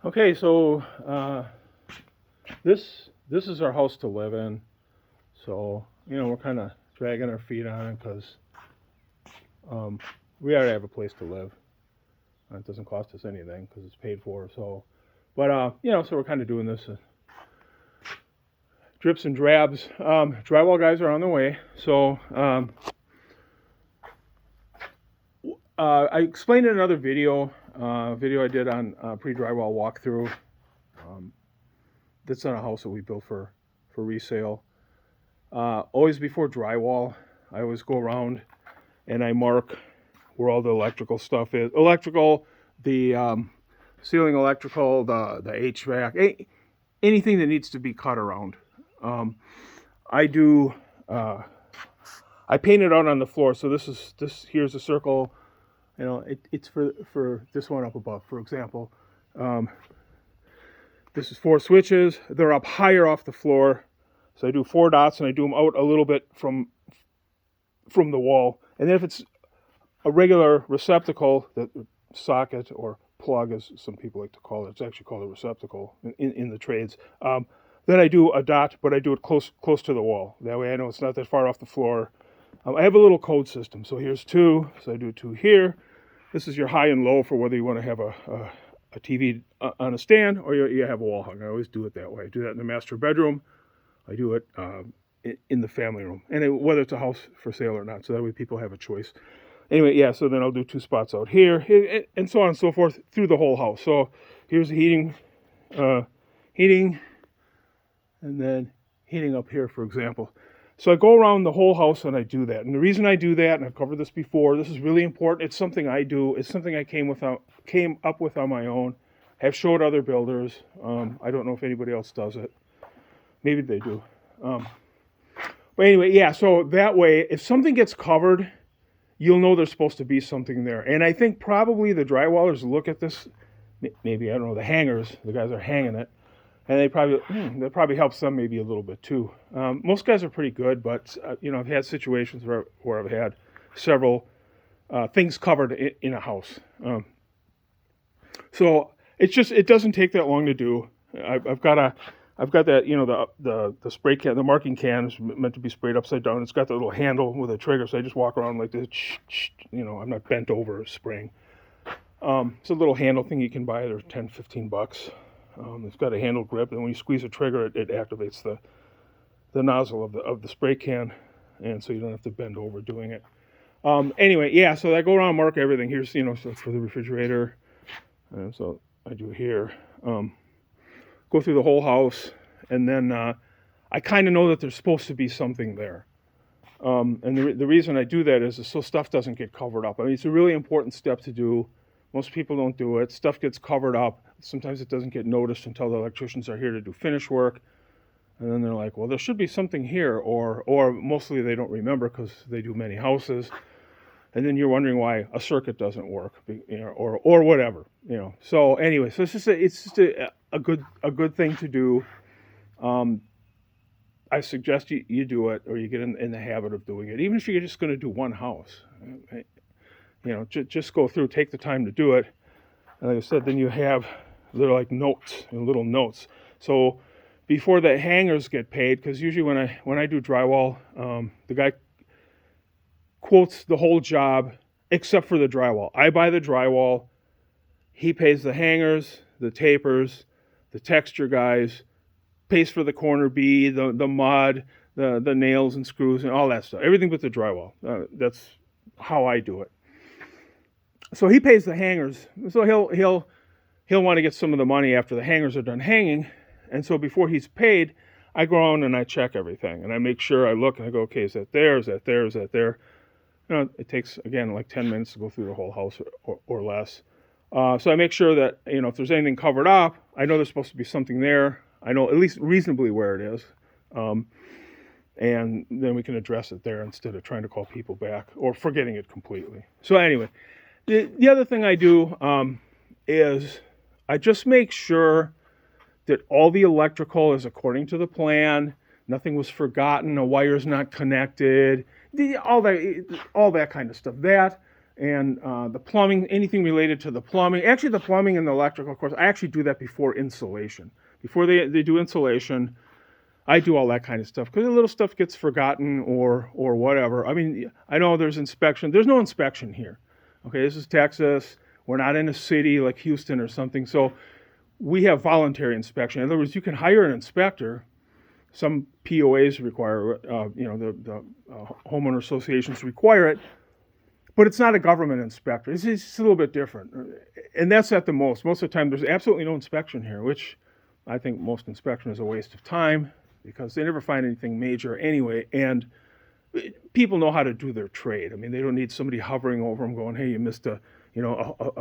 Okay, so this is our house to live in. So we're kind of dragging our feet on it because we already have a place to live. It doesn't cost us anything because it's paid for. So, but so we're kind of doing this drips and drabs. Drywall guys are on their way. So I explained in another video I did on pre-drywall walkthrough. That's on a house that we built for resale. Always before drywall, I always go around and I mark where all the electrical stuff is. Electrical, the ceiling electrical, the HVAC, anything that needs to be cut around. I do. I paint it out on the floor. So this here's a circle. It's for this one up above, for example. This is 4 switches. They're up higher off the floor. So I do 4 dots and I do them out a little bit from the wall. And then if it's a regular receptacle, that socket or plug, as some people like to call it, it's actually called a receptacle in the trades. Then I do a dot, but I do it close to the wall. That way I know it's not that far off the floor. I have a little code system. So here's 2. So I do 2 here. This is your high and low for whether you want to have a TV on a stand or you have a wall hung. I always do it that way. I do that in the master bedroom. I do it in the family room, and whether it's a house for sale or not, so that way people have a choice. Anyway, yeah, so then I'll do 2 spots out here, and so on and so forth through the whole house. So here's the heating, and then heating up here, for example. So I go around the whole house and I do that. And the reason I do that, and I've covered this before, this is really important. It's something I do. It's something I came up with on my own. Have showed other builders. I don't know if anybody else does it. Maybe they do. But anyway, yeah, so that way, if something gets covered, you'll know there's supposed to be something there. And I think probably the drywallers look at this, maybe, I don't know, the hangers, the guys are hanging it, and that probably helps them maybe a little bit too. Most guys are pretty good, but, I've had situations where I've had several things covered in a house. So it doesn't take that long to do. I've got that, the spray can, the marking can is meant to be sprayed upside down. It's got the little handle with a trigger, so I just walk around like this. I'm not bent over spraying. It's a little handle thing you can buy. They're $10, $15. It's got a handle grip, and when you squeeze the trigger, it activates the nozzle of the spray can, and so you don't have to bend over doing it. Anyway, yeah. So I go around and mark everything. Here's so for the refrigerator, and so I do here. Go through the whole house, and then I kind of know that there's supposed to be something there. And the reason I do that is so stuff doesn't get covered up. I mean, it's a really important step to do. Most people don't do it. Stuff gets covered up. Sometimes it doesn't get noticed until the electricians are here to do finish work. And then they're like, well, there should be something here. Or mostly they don't remember because they do many houses. And then you're wondering why a circuit doesn't work, or whatever, So anyway, so it's just a good thing to do. I suggest you do it, or you get in the habit of doing it. Even if you're just going to do one house, just go through, take the time to do it. And like I said, then you have little little notes. So before the hangers get paid, because usually when I do drywall, the guy quotes the whole job except for the drywall. I buy the drywall. He pays the hangers, the tapers, the texture guys, pays for the corner bead, the mud, the nails and screws and all that stuff. Everything but the drywall. That's how I do it. So he pays the hangers. So he'll want to get some of the money after the hangers are done hanging. And so before he's paid, I go around and I check everything. And I make sure I look and I go, okay, is that there? Is that there? Is that there? It takes, again, like 10 minutes to go through the whole house or less. So I make sure that, if there's anything covered up, I know there's supposed to be something there. I know at least reasonably where it is. And then we can address it there instead of trying to call people back or forgetting it completely. So anyway, the other thing I do is I just make sure that all the electrical is according to the plan. Nothing was forgotten. A wire's not connected. All that kind of stuff. And the plumbing, anything related to the plumbing. Actually, the plumbing and the electrical, of course, I actually do that before insulation. Before they do insulation, I do all that kind of stuff because the little stuff gets forgotten or whatever. I mean, I know there's inspection. There's no inspection here. Okay, this is Texas. We're not in a city like Houston or something. So we have voluntary inspection. In other words, you can hire an inspector. Some POAs require, the homeowner associations require it, but it's not a government inspector. It's a little bit different. And that's at the most. Most of the time, there's absolutely no inspection here, which I think most inspection is a waste of time because they never find anything major anyway. And people know how to do their trade. I mean, they don't need somebody hovering over them going, hey, you missed a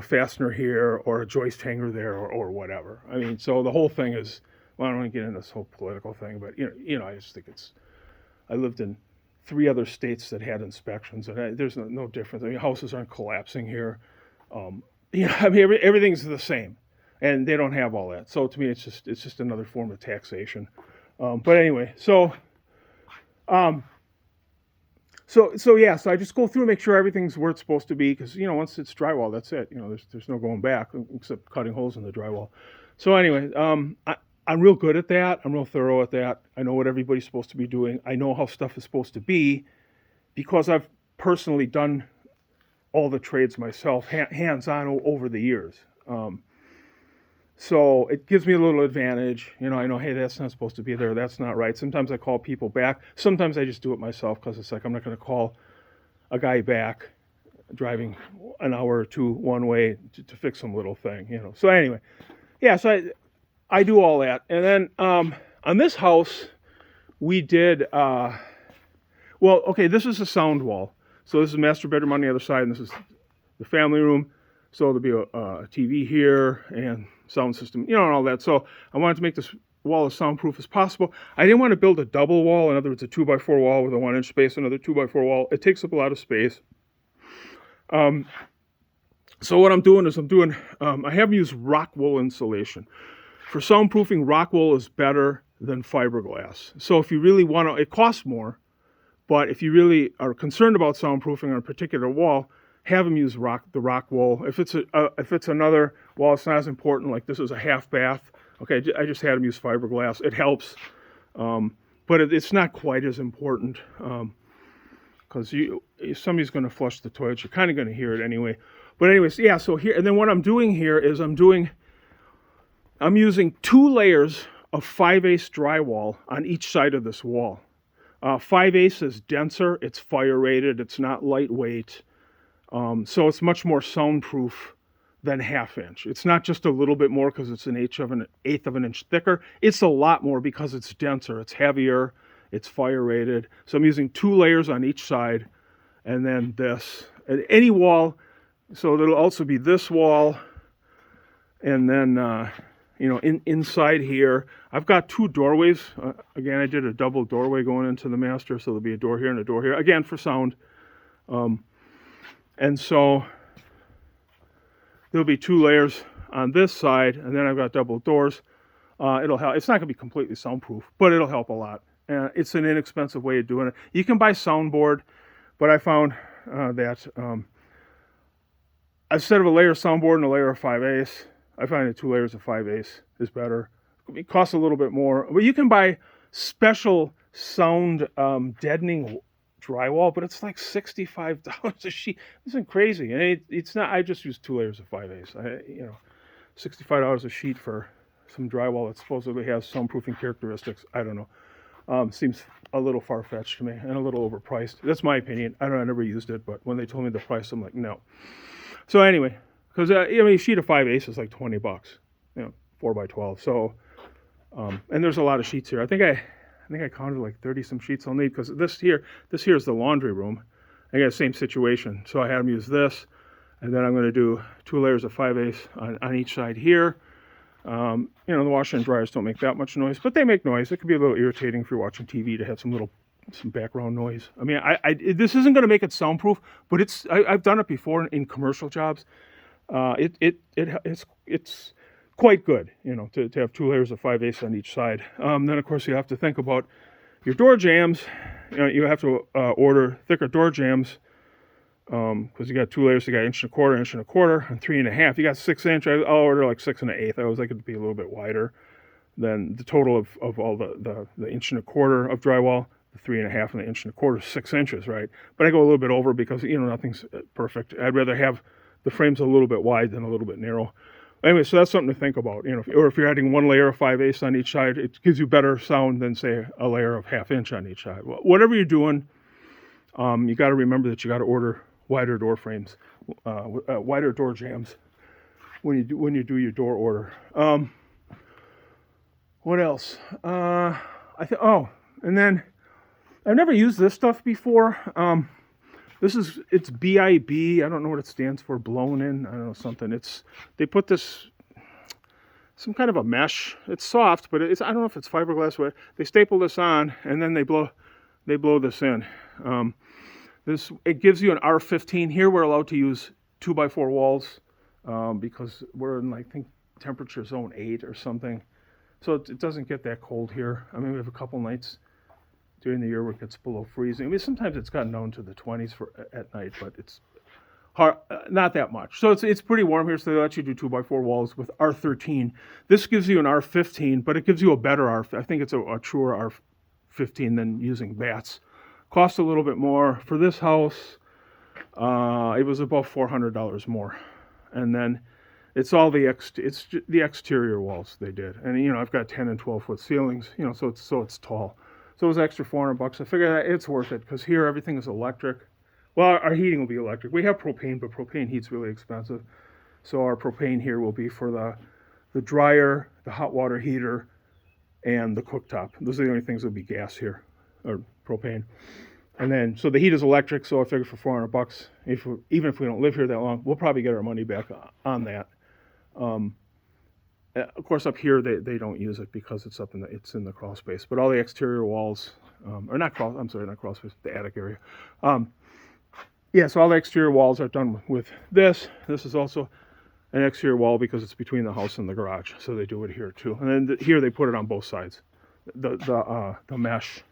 fastener here or a joist hanger there or whatever. I mean, so the whole thing is, well, I don't want to get into this whole political thing, but, I just think I lived in 3 other states that had inspections, and there's no difference. I mean, houses aren't collapsing here. Everything's the same, and they don't have all that. So to me, it's just another form of taxation. But anyway, so I just go through and make sure everything's where it's supposed to be, because once it's drywall, that's it. There's no going back except cutting holes in the drywall. So anyway, I'm real good at that. I'm real thorough at that. I know what everybody's supposed to be doing. I know how stuff is supposed to be because I've personally done all the trades myself, hands-on over the years. So it gives me a little advantage. I know, hey, that's not supposed to be there. That's not right. Sometimes I call people back. Sometimes I just do it myself because it's like I'm not going to call a guy back driving an hour or two one way to fix some little thing, So anyway, so I do all that. And then on this house, we did, this is a sound wall. So this is the master bedroom on the other side, and this is the family room. So there'll be a TV here and sound system, and all that. So I wanted to make this wall as soundproof as possible. I didn't want to build a double wall. In other words, a 2x4 wall with a 1-inch space, another 2x4 wall. It takes up a lot of space. So what I'm doing is I have used rock wool insulation. For soundproofing, rock wool is better than fiberglass. So if you really want to, it costs more, but if you really are concerned about soundproofing on a particular wall, have them use the rock wool. If it's another wall, it's not as important. Like this is a half bath. Okay, I just had them use fiberglass. It helps, but it's not quite as important because if somebody's going to flush the toilet, you're kind of going to hear it anyway. But anyways, so here, and then what I'm doing here is I'm using 2 layers of 5/8 drywall on each side of this wall. 5/8 is denser, it's fire rated, it's not lightweight, so it's much more soundproof than 1/2 inch. It's not just a little bit more because it's an eighth of an inch thicker. It's a lot more because it's denser, it's heavier, it's fire rated. So I'm using 2 layers on each side, and then this. And any wall, so there'll also be this wall, and then inside here, I've got 2 doorways. Again, I did a double doorway going into the master, so there'll be a door here and a door here, again, for sound. And so there'll be 2 layers on this side, and then I've got double doors. It'll help. It's not going to be completely soundproof, but it'll help a lot. It's an inexpensive way of doing it. You can buy soundboard, but I found that instead of a layer of soundboard and a layer of 5/8, I find that 2 layers of 5/8 is better. It costs a little bit more, but you can buy special sound deadening drywall, but it's like $65 a sheet. This isn't crazy, and it's not. I just use 2 layers of 5/8. $65 a sheet for some drywall that supposedly has soundproofing characteristics. I don't know. Seems a little far-fetched to me and a little overpriced. That's my opinion. I never used it, but when they told me the price, I'm like, no. So anyway. Because a sheet of 5/8 is like $20, 4x12. So, and there's a lot of sheets here. I think I counted like 30 some sheets I'll need because this here is the laundry room. I got the same situation. So I had them use this, and then I'm going to do 2 layers of 5/8 on each side here. The washer and dryers don't make that much noise, but they make noise. It could be a little irritating if you're watching TV to have some background noise. I mean, this isn't going to make it soundproof, but I've done it before in commercial jobs. It's quite good, to have 2 layers of 5/8 on each side. Then of course you have to think about your door jambs. You have to order thicker door jambs because you got 2 layers. You got 1.25 inches, 1.25 and 3.5. You got 6 inch. I'll order like 6 1/8. I always like it to be a little bit wider than the total of all the 1.25 inches of drywall. The 3.5 and the 1.25 inches, 6 inches, right? But I go a little bit over because nothing's perfect. I'd rather have the frames a little bit wide than a little bit narrow. Anyway, so that's something to think about. Or if you're adding 1 layer of 5/8 on each side, it gives you better sound than say a layer of 1/2 inch on each side. Well, whatever you're doing, you got to remember that you got to order wider door frames, wider door jambs when you do your door order. What else? And then I've never used this stuff before. It's BIB. I don't know what it stands for. Blown in. I don't know, something. They put this, some kind of a mesh. It's soft, but I don't know if it's fiberglass. They staple this on, and then they blow this in. It gives you an R15. Here we're allowed to use 2x4 walls because we're in, I think, temperature zone 8 or something. So it doesn't get that cold here. I mean, we have a couple nights during the year where it gets below freezing. I mean, sometimes it's gotten down to the 20s at night, but it's hard, not that much. So it's pretty warm here, so they let you do 2x4 walls with R13. This gives you an R15, but it gives you a better I think it's a truer R15 than using bats. Cost a little bit more. For this house, it was about $400 more. And then it's all the exterior walls they did. And, I've got 10 and 12 foot ceilings, so it's tall. So it was extra $400. I figured it's worth it because here everything is electric. Well, our heating will be electric. We have propane, but propane heat's really expensive. So our propane here will be for the dryer, the hot water heater, and the cooktop. Those are the only things that will be gas here, or propane. And then, so the heat is electric, so I figured for $400, even if we don't live here that long, we'll probably get our money back on that. Of course, up here they don't use it because it's in the crawl space. But all the exterior walls, not crawl space, the attic area. So all the exterior walls are done with this. This is also an exterior wall because it's between the house and the garage, so they do it here too. And then here they put it on both sides, the mesh.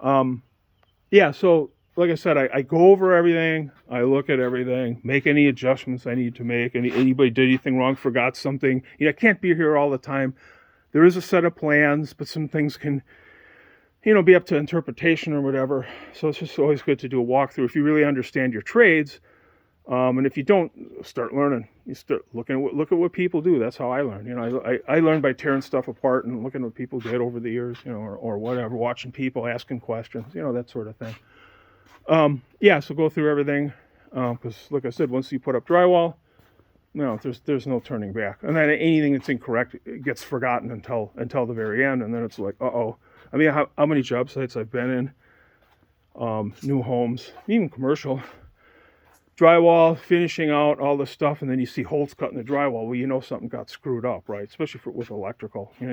So like I said, I go over everything, I look at everything, make any adjustments I need to make. Anybody did anything wrong, forgot something. I can't be here all the time. There is a set of plans, but some things can, be up to interpretation or whatever. So it's just always good to do a walkthrough if you really understand your trades. And if you don't, start learning. You start look at what people do. That's how I learn. I learned by tearing stuff apart and looking at what people did over the years, or whatever, watching people, asking questions, that sort of thing. So go through everything, because like I said, once you put up drywall, there's no turning back. And then anything that's incorrect, it gets forgotten until the very end, and then it's like, I mean, how many job sites I've been in, new homes, even commercial, drywall, finishing out all the stuff, and then you see holes cut in the drywall. Well, something got screwed up, right? Especially with electrical. They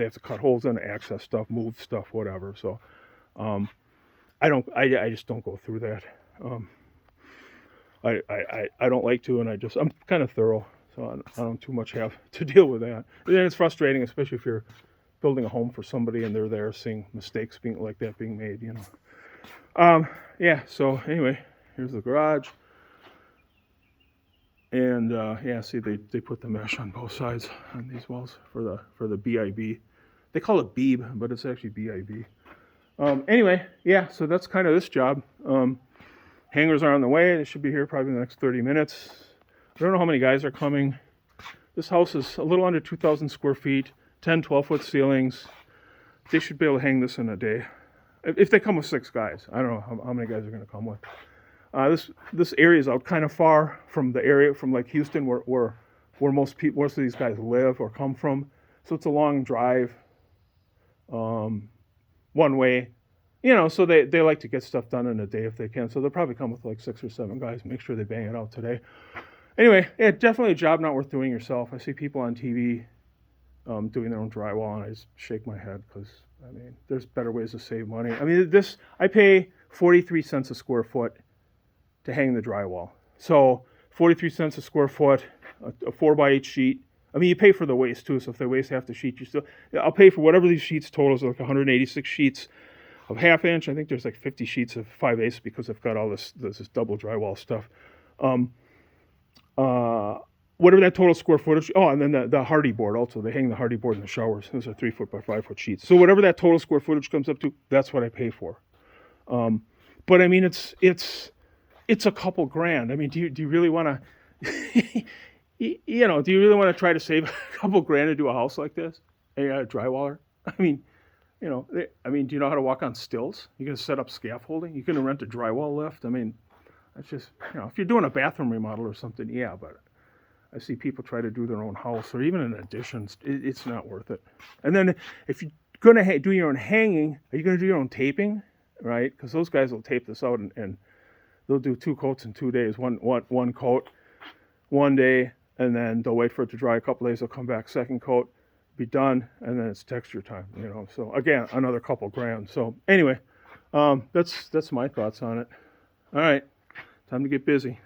have to cut holes in to access stuff, move stuff, whatever. So, I just don't go through that. I don't like to, and I'm kind of thorough, so I don't too much have to deal with that. And then it's frustrating, especially if you're building a home for somebody and they're there seeing mistakes being made, So anyway, here's the garage. And see, they put the mesh on both sides on these walls for the BIB. They call it BEEB, but it's actually BIB. So that's kind of this job. Hangers are on the way. They should be here probably in the next 30 minutes. I don't know how many guys are coming. This house is a little under 2,000 square feet, 10, 12-foot ceilings. They should be able to hang this in a day. If they come with 6 guys. I don't know how many guys are going to come with. This area is out kind of far from the area, from like Houston, where most of these guys live or come from. So it's a long drive, one way, so they like to get stuff done in a day if they can. So they'll probably come with like 6 or 7 guys, make sure they bang it out today. Anyway, definitely a job not worth doing yourself. I see people on TV doing their own drywall, and I just shake my head because, there's better ways to save money. I pay 43 cents a square foot to hang the drywall. So 43 cents a square foot, a 4x8 sheet. You pay for the waste too, so if they waste half the sheet, I'll pay for whatever these sheets totals, like 186 sheets. of 1/2 inch. I think there's like 50 sheets of 5/8 because I've got all this double drywall stuff. Whatever that total square footage. Oh, and then the hardy board also. They hang the hardy board in the showers. Those are 3 foot by 5 foot sheets. So whatever that total square footage comes up to, that's what I pay for. But I mean, it's a couple grand. I mean, do you really want to, you know, do you really want to try to save a couple grand to do a house like this? And you're a drywaller? I mean, you know, do you know how to walk on stilts? You're going to set up scaffolding? You're going to rent a drywall lift? I mean, that's just, you know, if you're doing a bathroom remodel or something, yeah, but I see people try to do their own house or even an addition. It's not worth it. And then if you're going to do your own hanging, are you going to do your own taping? Right? Because those guys will tape this out and they'll do 2 coats in 2 days. One coat, 1 day, and then they'll wait for it to dry a couple days. They'll come back, second coat, be done, and then it's texture time. You know, so again, another couple grand. So anyway, that's my thoughts on it. All right, time to get busy.